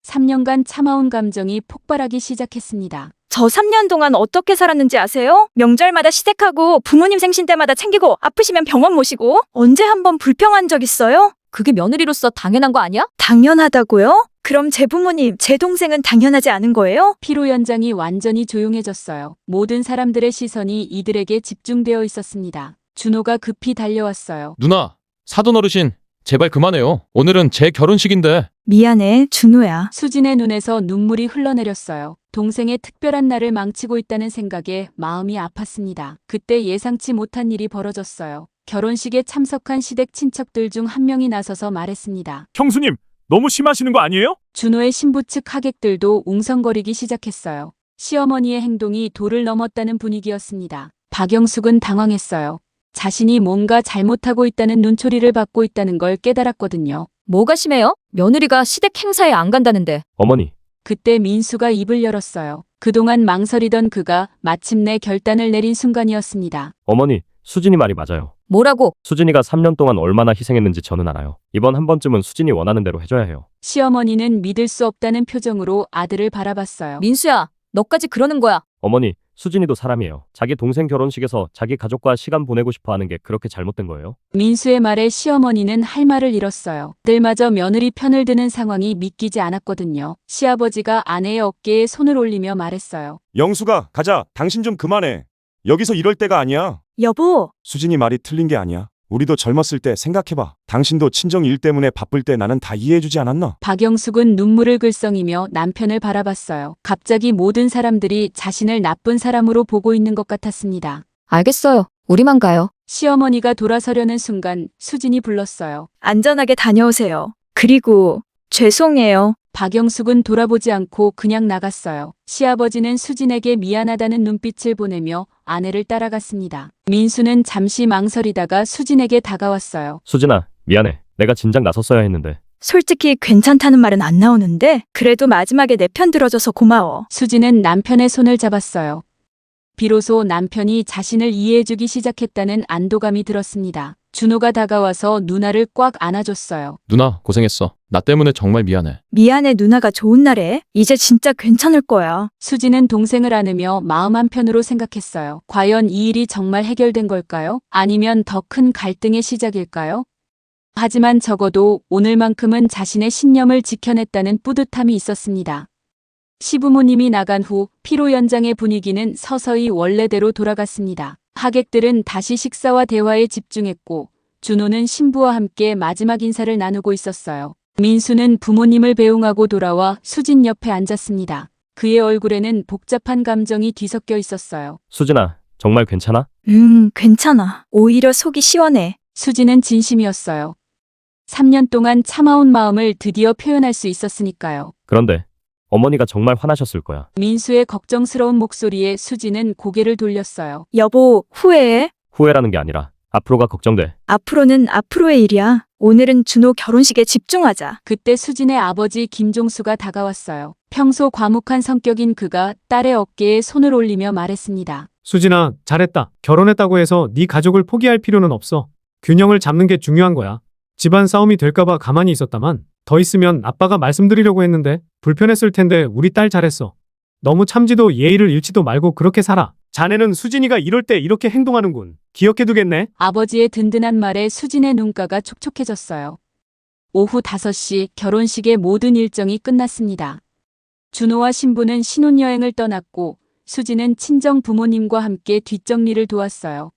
[SPEAKER 4] 3년간 참아온 감정이 폭발하기 시작했습니다.
[SPEAKER 2] 저 3년 동안 어떻게 살았는지 아세요? 명절마다 시댁하고 부모님 생신 때마다 챙기고 아프시면 병원 모시고 언제 한번 불평한 적 있어요?
[SPEAKER 1] 그게 며느리로서 당연한 거 아니야?
[SPEAKER 2] 당연하다고요? 그럼 제 부모님, 제 동생은 당연하지 않은 거예요?
[SPEAKER 4] 피로 연장이 완전히 조용해졌어요. 모든 사람들의 시선이 이들에게 집중되어 있었습니다. 준호가 급히 달려왔어요.
[SPEAKER 5] 누나, 사돈 어르신, 제발 그만해요. 오늘은 제 결혼식인데.
[SPEAKER 2] 미안해, 준호야.
[SPEAKER 4] 수진의 눈에서 눈물이 흘러내렸어요. 동생의 특별한 날을 망치고 있다는 생각에 마음이 아팠습니다. 그때 예상치 못한 일이 벌어졌어요. 결혼식에 참석한 시댁 친척들 중 한 명이 나서서 말했습니다.
[SPEAKER 6] 형수님, 너무 심하시는 거 아니에요?
[SPEAKER 4] 준호의 신부 측 하객들도 웅성거리기 시작했어요. 시어머니의 행동이 도를 넘었다는 분위기였습니다. 박영숙은 당황했어요. 자신이 뭔가 잘못하고 있다는 눈초리를 받고 있다는 걸 깨달았거든요.
[SPEAKER 1] 뭐가 심해요? 며느리가 시댁 행사에 안 간다는데.
[SPEAKER 6] 어머니,
[SPEAKER 4] 그때 민수가 입을 열었어요. 그동안 망설이던 그가 마침내 결단을 내린 순간이었습니다.
[SPEAKER 6] 어머니, 수진이 말이 맞아요.
[SPEAKER 1] 뭐라고?
[SPEAKER 6] 수진이가 3년 동안 얼마나 희생했는지 저는 알아요. 이번 한 번쯤은 수진이 원하는 대로 해줘야 해요.
[SPEAKER 4] 시어머니는 믿을 수 없다는 표정으로 아들을 바라봤어요.
[SPEAKER 1] 민수야, 너까지 그러는 거야.
[SPEAKER 6] 어머니, 수진이도 사람이에요. 자기 동생 결혼식에서 자기 가족과 시간 보내고 싶어 하는 게 그렇게 잘못된 거예요?
[SPEAKER 4] 민수의 말에 시어머니는 할 말을 잃었어요. 들마저 며느리 편을 드는 상황이 믿기지 않았거든요. 시아버지가 아내의 어깨에 손을 올리며 말했어요.
[SPEAKER 7] 영수가 가자. 당신 좀 그만해. 여기서 이럴 때가 아니야.
[SPEAKER 2] 여보,
[SPEAKER 7] 수진이 말이 틀린 게 아니야. 우리도 젊었을 때 생각해봐. 당신도 친정 일 때문에 바쁠 때 나는 다 이해해주지 않았나?
[SPEAKER 4] 박영숙은 눈물을 글썽이며 남편을 바라봤어요. 갑자기 모든 사람들이 자신을 나쁜 사람으로 보고 있는 것 같았습니다.
[SPEAKER 1] 알겠어요. 우리만 가요.
[SPEAKER 4] 시어머니가 돌아서려는 순간 수진이 불렀어요.
[SPEAKER 2] 안전하게 다녀오세요. 그리고 죄송해요.
[SPEAKER 4] 박영숙은 돌아보지 않고 그냥 나갔어요. 시아버지는 수진에게 미안하다는 눈빛을 보내며 아내를 따라갔습니다. 민수는 잠시 망설이다가 수진에게 다가왔어요.
[SPEAKER 6] 수진아, 미안해. 내가 진작 나섰어야 했는데.
[SPEAKER 2] 솔직히 괜찮다는 말은 안 나오는데 그래도 마지막에 내 편 들어줘서 고마워.
[SPEAKER 4] 수진은 남편의 손을 잡았어요. 비로소 남편이 자신을 이해해주기 시작했다는 안도감이 들었습니다. 준호가 다가와서 누나를 꽉 안아줬어요.
[SPEAKER 5] 누나, 고생했어. 나 때문에 정말 미안해.
[SPEAKER 2] 미안해, 누나가 좋은 날에. 이제 진짜 괜찮을 거야.
[SPEAKER 4] 수진은 동생을 안으며 마음 한편으로 생각했어요. 과연 이 일이 정말 해결된 걸까요? 아니면 더 큰 갈등의 시작일까요? 하지만 적어도 오늘만큼은 자신의 신념을 지켜냈다는 뿌듯함이 있었습니다. 시부모님이 나간 후 피로 연장의 분위기는 서서히 원래대로 돌아갔습니다. 하객들은 다시 식사와 대화에 집중했고 준호는 신부와 함께 마지막 인사를 나누고 있었어요. 민수는 부모님을 배웅하고 돌아와 수진 옆에 앉았습니다. 그의 얼굴에는 복잡한 감정이 뒤섞여 있었어요.
[SPEAKER 6] 수진아, 정말 괜찮아?
[SPEAKER 2] 괜찮아. 오히려 속이 시원해.
[SPEAKER 4] 수진은 진심이었어요. 3년 동안 참아온 마음을 드디어 표현할 수 있었으니까요.
[SPEAKER 6] 그런데 어머니가 정말 화나셨을 거야.
[SPEAKER 4] 민수의 걱정스러운 목소리에 수진은 고개를 돌렸어요.
[SPEAKER 2] 여보, 후회해.
[SPEAKER 6] 후회라는 게 아니라 앞으로가 걱정돼.
[SPEAKER 2] 앞으로는 앞으로의 일이야. 오늘은 준호 결혼식에 집중하자.
[SPEAKER 4] 그때 수진의 아버지 김종수가 다가왔어요. 평소 과묵한 성격인 그가 딸의 어깨에 손을 올리며 말했습니다.
[SPEAKER 8] 수진아, 잘했다. 결혼했다고 해서 네 가족을 포기할 필요는 없어. 균형을 잡는 게 중요한 거야. 집안 싸움이 될까봐 가만히 있었다만 더 있으면 아빠가 말씀드리려고 했는데 불편했을 텐데 우리 딸 잘했어. 너무 참지도 예의를 잃지도 말고 그렇게 살아. 자네는 수진이가 이럴 때 이렇게 행동하는군. 기억해두겠네.
[SPEAKER 4] 아버지의 든든한 말에 수진의 눈가가 촉촉해졌어요. 오후 5시 결혼식의 모든 일정이 끝났습니다. 준호와 신부는 신혼여행을 떠났고 수진은 친정 부모님과 함께 뒷정리를 도왔어요.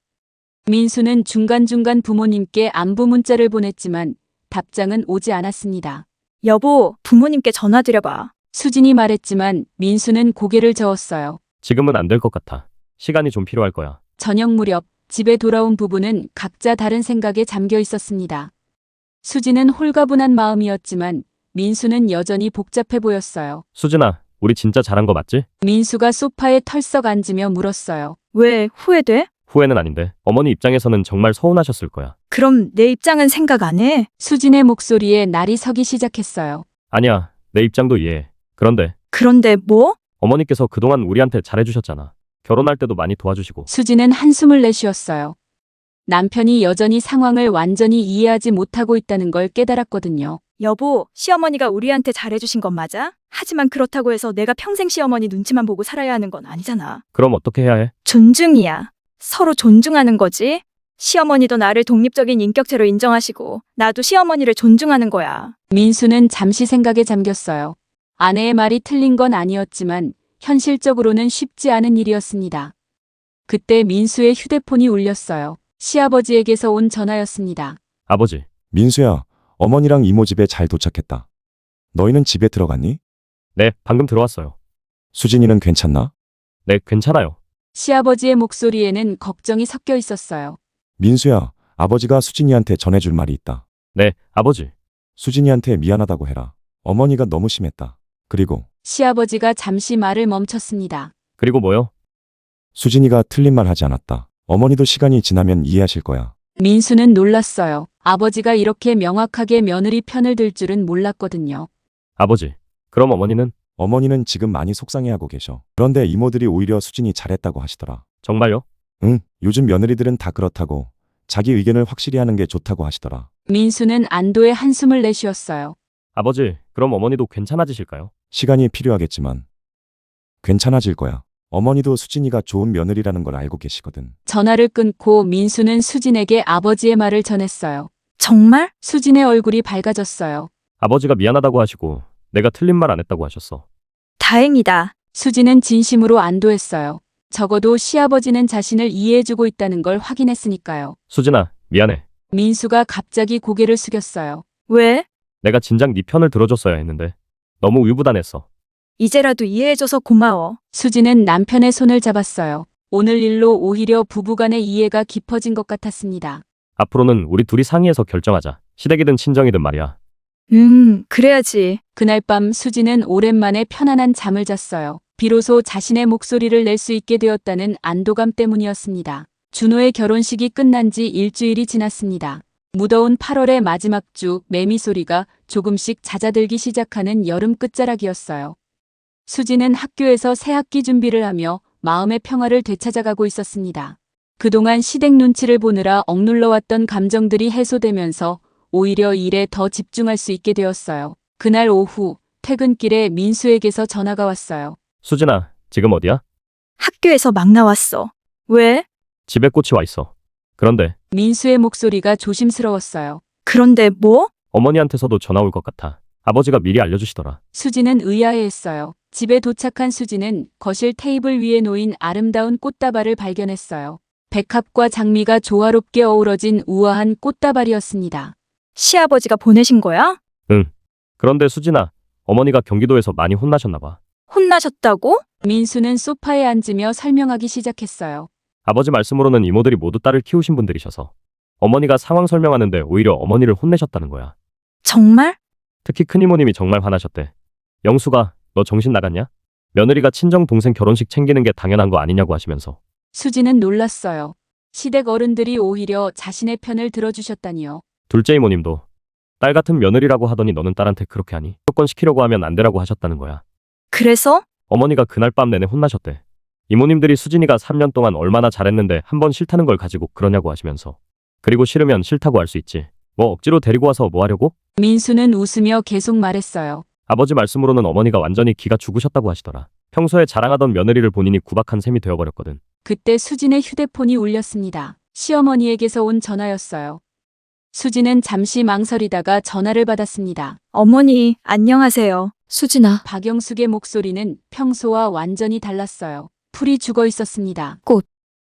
[SPEAKER 4] 민수는 중간중간 부모님께 안부 문자를 보냈지만 답장은 오지 않았습니다.
[SPEAKER 2] 여보, 부모님께 전화드려봐.
[SPEAKER 4] 수진이 말했지만 민수는 고개를 저었어요.
[SPEAKER 6] 지금은 안 될 것 같아. 시간이 좀 필요할 거야.
[SPEAKER 4] 저녁 무렵 집에 돌아온 부부는 각자 다른 생각에 잠겨 있었습니다. 수지는 홀가분한 마음이었지만 민수는 여전히 복잡해 보였어요.
[SPEAKER 6] 수진아, 우리 진짜 잘한 거 맞지?
[SPEAKER 4] 민수가 소파에 털썩 앉으며 물었어요.
[SPEAKER 2] 왜 후회돼?
[SPEAKER 6] 후회는 아닌데 어머니 입장에서는 정말 서운하셨을 거야.
[SPEAKER 2] 그럼 내 입장은 생각 안 해?
[SPEAKER 4] 수진의 목소리에 날이 서기 시작했어요.
[SPEAKER 6] 아니야, 내 입장도 이해해.
[SPEAKER 2] 그런데 뭐?
[SPEAKER 6] 어머니께서 그동안 우리한테 잘해주셨잖아. 결혼할 때도 많이 도와주시고.
[SPEAKER 4] 수지는 한숨을 내쉬었어요. 남편이 여전히 상황을 완전히 이해하지 못하고 있다는 걸 깨달았거든요.
[SPEAKER 2] 여보, 시어머니가 우리한테 잘해주신 건 맞아? 하지만 그렇다고 해서 내가 평생 시어머니 눈치만 보고 살아야 하는 건 아니잖아.
[SPEAKER 6] 그럼 어떻게 해야 해?
[SPEAKER 2] 존중이야. 서로 존중하는 거지. 시어머니도 나를 독립적인 인격체로 인정하시고 나도 시어머니를 존중하는 거야.
[SPEAKER 4] 민수는 잠시 생각에 잠겼어요. 아내의 말이 틀린 건 아니었지만 현실적으로는 쉽지 않은 일이었습니다. 그때 민수의 휴대폰이 울렸어요. 시아버지에게서 온 전화였습니다.
[SPEAKER 6] 아버지,
[SPEAKER 7] 민수야, 어머니랑 이모 집에 잘 도착했다. 너희는 집에 들어갔니?
[SPEAKER 6] 네, 방금 들어왔어요.
[SPEAKER 7] 수진이는 괜찮나?
[SPEAKER 6] 네, 괜찮아요.
[SPEAKER 4] 시아버지의 목소리에는 걱정이 섞여 있었어요.
[SPEAKER 7] 민수야, 아버지가 수진이한테 전해줄 말이 있다.
[SPEAKER 6] 네, 아버지.
[SPEAKER 7] 수진이한테 미안하다고 해라. 어머니가 너무 심했다. 그리고
[SPEAKER 4] 시아버지가 잠시 말을 멈췄습니다.
[SPEAKER 6] 그리고 뭐요?
[SPEAKER 7] 수진이가 틀린 말 하지 않았다. 어머니도 시간이 지나면 이해하실 거야.
[SPEAKER 4] 민수는 놀랐어요. 아버지가 이렇게 명확하게 며느리 편을 들 줄은 몰랐거든요.
[SPEAKER 6] 아버지, 그럼 어머니는?
[SPEAKER 7] 어머니는 지금 많이 속상해하고 계셔. 그런데 이모들이 오히려 수진이 잘했다고 하시더라.
[SPEAKER 6] 정말요?
[SPEAKER 7] 응, 요즘 며느리들은 다 그렇다고. 자기 의견을 확실히 하는 게 좋다고 하시더라.
[SPEAKER 4] 민수는 안도의 한숨을 내쉬었어요.
[SPEAKER 6] 아버지, 그럼 어머니도 괜찮아지실까요?
[SPEAKER 7] 시간이 필요하겠지만 괜찮아질 거야. 어머니도 수진이가 좋은 며느리라는 걸 알고 계시거든.
[SPEAKER 4] 전화를 끊고 민수는 수진에게 아버지의 말을 전했어요.
[SPEAKER 2] 정말?
[SPEAKER 4] 수진의 얼굴이 밝아졌어요.
[SPEAKER 6] 아버지가 미안하다고 하시고 내가 틀린 말 안 했다고 하셨어.
[SPEAKER 2] 다행이다.
[SPEAKER 4] 수진은 진심으로 안도했어요. 적어도 시아버지는 자신을 이해해주고 있다는 걸 확인했으니까요.
[SPEAKER 6] 수진아, 미안해.
[SPEAKER 4] 민수가 갑자기 고개를 숙였어요.
[SPEAKER 2] 왜?
[SPEAKER 6] 내가 진작 네 편을 들어줬어야 했는데 너무 우유부단했어.
[SPEAKER 2] 이제라도 이해해줘서 고마워.
[SPEAKER 4] 수진은 남편의 손을 잡았어요. 오늘 일로 오히려 부부간의 이해가 깊어진 것 같았습니다.
[SPEAKER 6] 앞으로는 우리 둘이 상의해서 결정하자. 시댁이든 친정이든 말이야.
[SPEAKER 2] 그래야지.
[SPEAKER 4] 그날 밤 수진은 오랜만에 편안한 잠을 잤어요. 비로소 자신의 목소리를 낼 수 있게 되었다는 안도감 때문이었습니다. 준호의 결혼식이 끝난 지 일주일이 지났습니다. 무더운 8월의 마지막 주 매미 소리가 조금씩 잦아들기 시작하는 여름 끝자락이었어요. 수진은 학교에서 새학기 준비를 하며 마음의 평화를 되찾아가고 있었습니다. 그동안 시댁 눈치를 보느라 억눌러왔던 감정들이 해소되면서 오히려 일에 더 집중할 수 있게 되었어요. 그날 오후 퇴근길에 민수에게서 전화가 왔어요.
[SPEAKER 6] 수진아, 지금 어디야?
[SPEAKER 2] 학교에서 막 나왔어. 왜?
[SPEAKER 6] 집에 꽃이 와 있어. 그런데
[SPEAKER 4] 민수의 목소리가 조심스러웠어요.
[SPEAKER 2] 그런데 뭐?
[SPEAKER 6] 어머니한테서도 전화 올 것 같아. 아버지가 미리 알려주시더라.
[SPEAKER 4] 수진은 의아해했어요. 집에 도착한 수진은 거실 테이블 위에 놓인 아름다운 꽃다발을 발견했어요. 백합과 장미가 조화롭게 어우러진 우아한 꽃다발이었습니다.
[SPEAKER 2] 시아버지가 보내신 거야?
[SPEAKER 6] 그런데 수진아, 어머니가 경기도에서 많이 혼나셨나 봐.
[SPEAKER 2] 혼나셨다고?
[SPEAKER 4] 민수는 소파에 앉으며 설명하기 시작했어요.
[SPEAKER 6] 아버지 말씀으로는 이모들이 모두 딸을 키우신 분들이셔서 어머니가 상황 설명하는데 오히려 어머니를 혼내셨다는 거야.
[SPEAKER 2] 정말?
[SPEAKER 6] 특히 큰이모님이 정말 화나셨대. 영수가 너 정신 나갔냐? 며느리가 친정 동생 결혼식 챙기는 게 당연한 거 아니냐고 하시면서.
[SPEAKER 4] 수진은 놀랐어요. 시댁 어른들이 오히려 자신의 편을 들어주셨다니요.
[SPEAKER 6] 둘째 이모님도 딸 같은 며느리라고 하더니 너는 딸한테 그렇게 하니? 무조건 시키려고 하면 안 되라고 하셨다는 거야.
[SPEAKER 2] 그래서?
[SPEAKER 6] 어머니가 그날 밤 내내 혼나셨대. 이모님들이 수진이가 3년 동안 얼마나 잘했는데 한 번 싫다는 걸 가지고 그러냐고 하시면서. 그리고 싫으면 싫다고 할 수 있지. 뭐 억지로 데리고 와서 뭐 하려고?
[SPEAKER 4] 민수는 웃으며 계속 말했어요.
[SPEAKER 6] 아버지 말씀으로는 어머니가 완전히 기가 죽으셨다고 하시더라. 평소에 자랑하던 며느리를 본인이 구박한 셈이 되어버렸거든.
[SPEAKER 4] 그때 수진의 휴대폰이 울렸습니다. 시어머니에게서 온 전화였어요. 수진은 잠시 망설이다가 전화를 받았습니다.
[SPEAKER 2] 어머니, 안녕하세요.
[SPEAKER 1] 수진아,
[SPEAKER 4] 박영숙의 목소리는 평소와 완전히 달랐어요. 풀이 죽어 있었습니다.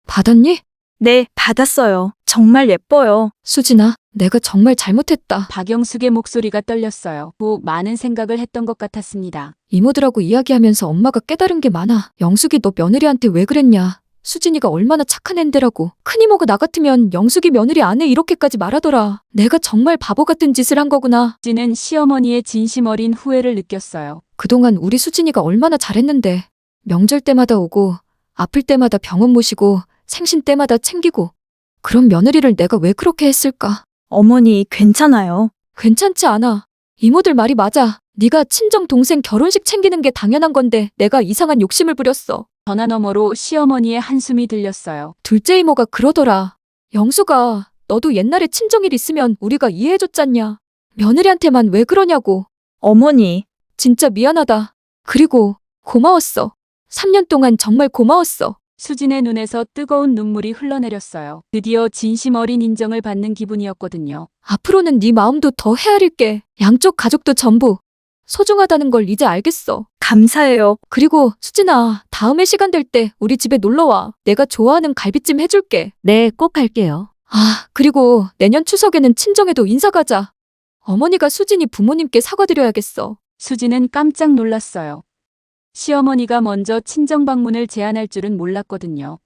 [SPEAKER 1] 받았니?
[SPEAKER 2] 네, 받았어요. 정말 예뻐요.
[SPEAKER 1] 수진아, 내가 정말 잘못했다.
[SPEAKER 4] 박영숙의 목소리가 떨렸어요. 후 많은 생각을 했던 것 같았습니다.
[SPEAKER 1] 이모들하고 이야기하면서 엄마가 깨달은 게 많아. 영숙이 너 며느리한테 왜 그랬냐. 수진이가 얼마나 착한 앤데라고. 큰이모가 나 같으면 영숙이 며느리 안 해 이렇게까지 말하더라. 내가 정말 바보 같은 짓을 한 거구나.
[SPEAKER 4] 수지는 시어머니의 진심 어린 후회를 느꼈어요.
[SPEAKER 1] 그동안 우리 수진이가 얼마나 잘했는데. 명절 때마다 오고 아플 때마다 병원 모시고 생신 때마다 챙기고. 그런 며느리를 내가 왜 그렇게 했을까?
[SPEAKER 2] 어머니, 괜찮아요.
[SPEAKER 1] 괜찮지 않아. 이모들 말이 맞아. 네가 친정 동생 결혼식 챙기는 게 당연한 건데 내가 이상한 욕심을 부렸어.
[SPEAKER 4] 전화 너머로 시어머니의 한숨이 들렸어요.
[SPEAKER 1] 둘째 이모가 그러더라. 영수가 너도 옛날에 친정일 있으면 우리가 이해해줬잖냐. 며느리한테만 왜 그러냐고.
[SPEAKER 2] 어머니,
[SPEAKER 1] 진짜 미안하다. 그리고 고마웠어. 3년 동안 정말 고마웠어.
[SPEAKER 4] 수진의 눈에서 뜨거운 눈물이 흘러내렸어요. 드디어 진심 어린 인정을 받는 기분이었거든요.
[SPEAKER 1] 앞으로는 네 마음도 더 헤아릴게. 양쪽 가족도 전부 소중하다는 걸 이제 알겠어.
[SPEAKER 2] 감사해요.
[SPEAKER 1] 그리고 수진아, 다음에 시간 될 때 우리 집에 놀러와. 내가 좋아하는 갈비찜 해줄게.
[SPEAKER 3] 네, 꼭 갈게요.
[SPEAKER 1] 아, 그리고 내년 추석에는 친정에도 인사 가자. 어머니가 수진이 부모님께 사과드려야겠어.
[SPEAKER 4] 수진은 깜짝 놀랐어요. 시어머니가 먼저 친정 방문을 제안할 줄은 몰랐거든요.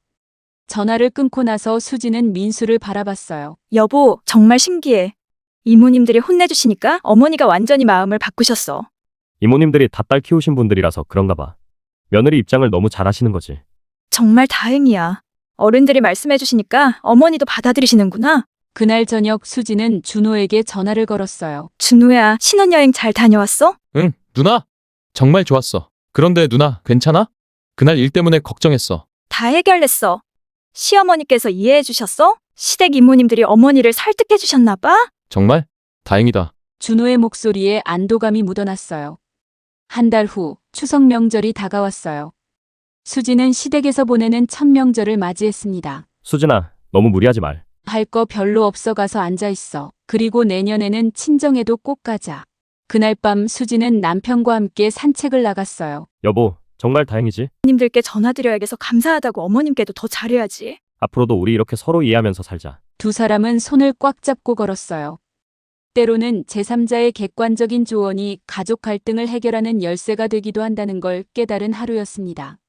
[SPEAKER 4] 전화를 끊고 나서 수진은 민수를 바라봤어요.
[SPEAKER 2] 여보, 정말 신기해. 이모님들이 혼내주시니까 어머니가 완전히 마음을 바꾸셨어.
[SPEAKER 6] 이모님들이 다 딸 키우신 분들이라서 그런가 봐. 며느리 입장을 너무 잘 하시는 거지.
[SPEAKER 2] 정말 다행이야. 어른들이 말씀해주시니까 어머니도 받아들이시는구나.
[SPEAKER 4] 그날 저녁 수진은 준호에게 전화를 걸었어요.
[SPEAKER 2] 준우야, 신혼여행 잘 다녀왔어?
[SPEAKER 5] 응, 누나. 정말 좋았어. 그런데 누나, 괜찮아? 그날 일 때문에 걱정했어.
[SPEAKER 2] 다 해결됐어. 시어머니께서 이해해주셨어? 시댁 이모님들이 어머니를 설득해주셨나봐?
[SPEAKER 5] 정말? 다행이다.
[SPEAKER 4] 준호의 목소리에 안도감이 묻어났어요. 한 달 후 추석 명절이 다가왔어요. 수진은 시댁에서 보내는 첫 명절을 맞이했습니다.
[SPEAKER 6] 수진아, 너무 무리하지 말.
[SPEAKER 4] 할 거 별로 없어 가서 앉아 있어. 그리고 내년에는 친정에도 꼭 가자. 그날 밤 수진은 남편과 함께 산책을 나갔어요.
[SPEAKER 6] 여보, 정말 다행이지.
[SPEAKER 2] 님들께 전화드려야겠어. 감사하다고 어머님께도 더 잘해야지.
[SPEAKER 6] 앞으로도 우리 이렇게 서로 이해하면서 살자.
[SPEAKER 4] 두 사람은 손을 꽉 잡고 걸었어요. 때로는 제3자의 객관적인 조언이 가족 갈등을 해결하는 열쇠가 되기도 한다는 걸 깨달은 하루였습니다.